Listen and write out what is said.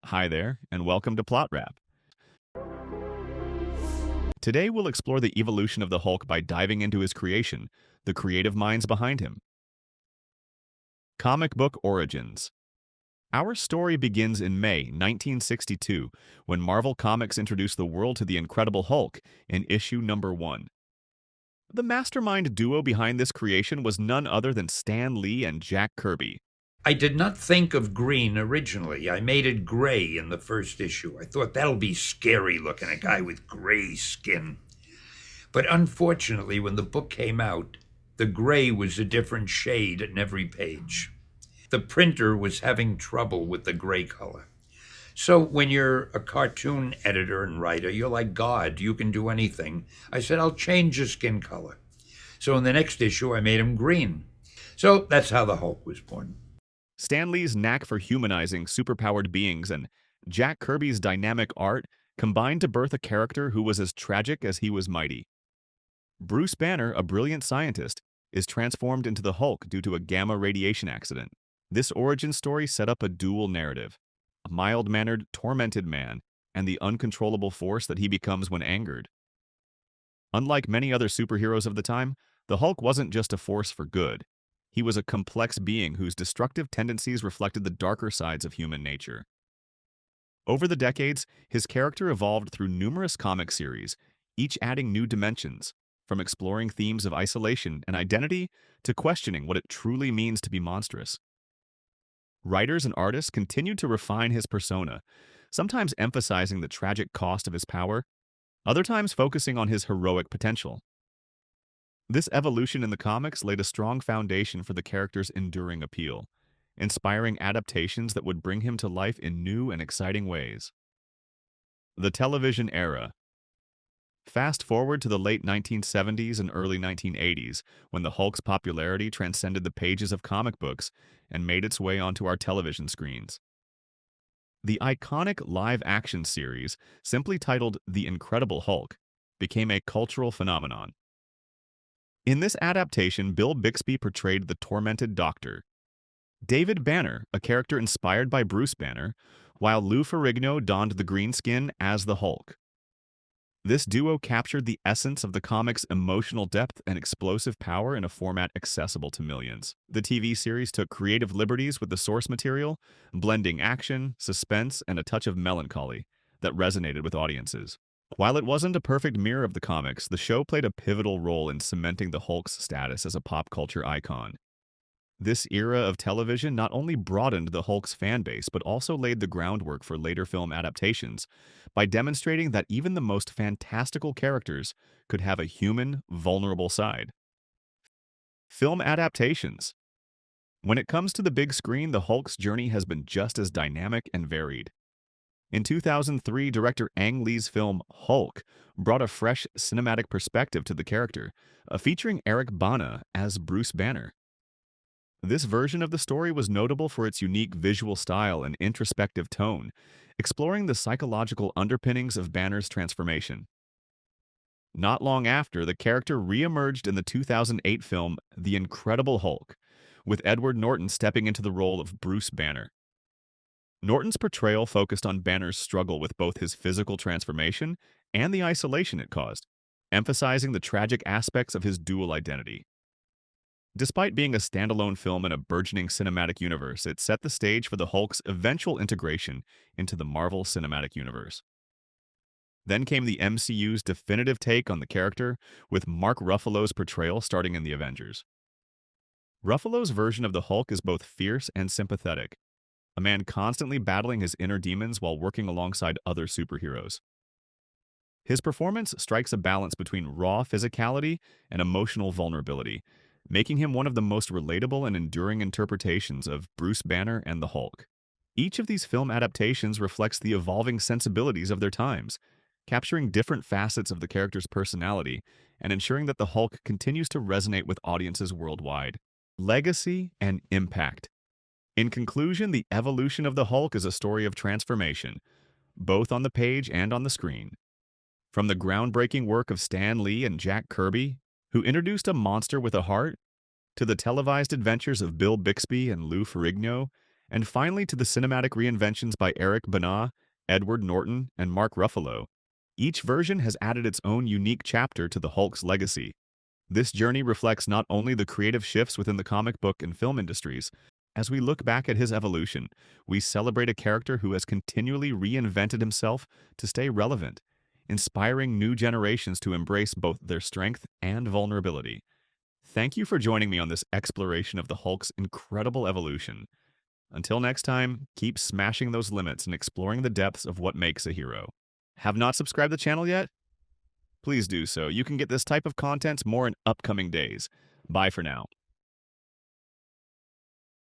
Hi there, and welcome to Plot Wrap. Today we'll explore the evolution of the Hulk by diving into his creation, the creative minds behind him. Comic book origins. Our story begins in May 1962, when Marvel Comics introduced the world to the Incredible Hulk in issue number 1. The mastermind duo behind this creation was none other than Stan Lee and Jack Kirby. I did not think of green originally. I made it gray in the first issue. I thought that'll be scary looking, a guy with gray skin. But unfortunately, when the book came out, the gray was a different shade in every page. The printer was having trouble with the gray color. So when you're a cartoon editor and writer, you're like God, you can do anything. I said, I'll change his skin color. So in the next issue, I made him green. So that's how the Hulk was born. Stan Lee's knack for humanizing superpowered beings and Jack Kirby's dynamic art combined to birth a character who was as tragic as he was mighty. Bruce Banner, a brilliant scientist, is transformed into the Hulk due to a gamma radiation accident. This origin story set up a dual narrative: a mild-mannered, tormented man, and the uncontrollable force that he becomes when angered. Unlike many other superheroes of the time, the Hulk wasn't just a force for good. He was a complex being whose destructive tendencies reflected the darker sides of human nature. Over the decades, his character evolved through numerous comic series, each adding new dimensions, from exploring themes of isolation and identity to questioning what it truly means to be monstrous. Writers and artists continued to refine his persona, sometimes emphasizing the tragic cost of his power, other times focusing on his heroic potential. This evolution in the comics laid a strong foundation for the character's enduring appeal, inspiring adaptations that would bring him to life in new and exciting ways. The television era. Fast forward to the late 1970s and early 1980s, when the Hulk's popularity transcended the pages of comic books and made its way onto our television screens. The iconic live-action series, simply titled The Incredible Hulk, became a cultural phenomenon. In this adaptation, Bill Bixby portrayed the tormented Doctor. David Banner, a character inspired by Bruce Banner, while Lou Ferrigno donned the green skin as the Hulk. This duo captured the essence of the comic's emotional depth and explosive power in a format accessible to millions. The TV series took creative liberties with the source material, blending action, suspense, and a touch of melancholy that resonated with audiences. While it wasn't a perfect mirror of the comics, the show played a pivotal role in cementing the Hulk's status as a pop culture icon. This era of television not only broadened the Hulk's fan base, but also laid the groundwork for later film adaptations by demonstrating that even the most fantastical characters could have a human, vulnerable side. Film adaptations. When it comes to the big screen, the Hulk's journey has been just as dynamic and varied. In 2003, director Ang Lee's film Hulk brought a fresh cinematic perspective to the character, featuring Eric Bana as Bruce Banner. This version of the story was notable for its unique visual style and introspective tone, exploring the psychological underpinnings of Banner's transformation. Not long after, the character re-emerged in the 2008 film The Incredible Hulk, with Edward Norton stepping into the role of Bruce Banner. Norton's portrayal focused on Banner's struggle with both his physical transformation and the isolation it caused, emphasizing the tragic aspects of his dual identity. Despite being a standalone film in a burgeoning cinematic universe, it set the stage for the Hulk's eventual integration into the Marvel Cinematic Universe. Then came the MCU's definitive take on the character, with Mark Ruffalo's portrayal starting in the Avengers. Ruffalo's version of the Hulk is both fierce and sympathetic, a man constantly battling his inner demons while working alongside other superheroes. His performance strikes a balance between raw physicality and emotional vulnerability, making him one of the most relatable and enduring interpretations of Bruce Banner and the Hulk. Each of these film adaptations reflects the evolving sensibilities of their times, capturing different facets of the character's personality and ensuring that the Hulk continues to resonate with audiences worldwide. Legacy and impact. In conclusion, the evolution of the Hulk is a story of transformation, both on the page and on the screen. From the groundbreaking work of Stan Lee and Jack Kirby, who introduced a monster with a heart, to the televised adventures of Bill Bixby and Lou Ferrigno, And finally, to the cinematic reinventions by Eric Bana, Edward Norton, and Mark Ruffalo. Each version has added its own unique chapter to the Hulk's legacy. This journey reflects not only the creative shifts within the comic book and film industries. As we look back at his evolution, we celebrate a character who has continually reinvented himself to stay relevant, inspiring new generations to embrace both their strength and vulnerability. Thank you for joining me on this exploration of the Hulk's incredible evolution. Until next time, keep smashing those limits and exploring the depths of what makes a hero. Have not subscribed to the channel yet? Please do so. You can get this type of content more in upcoming days. Bye for now.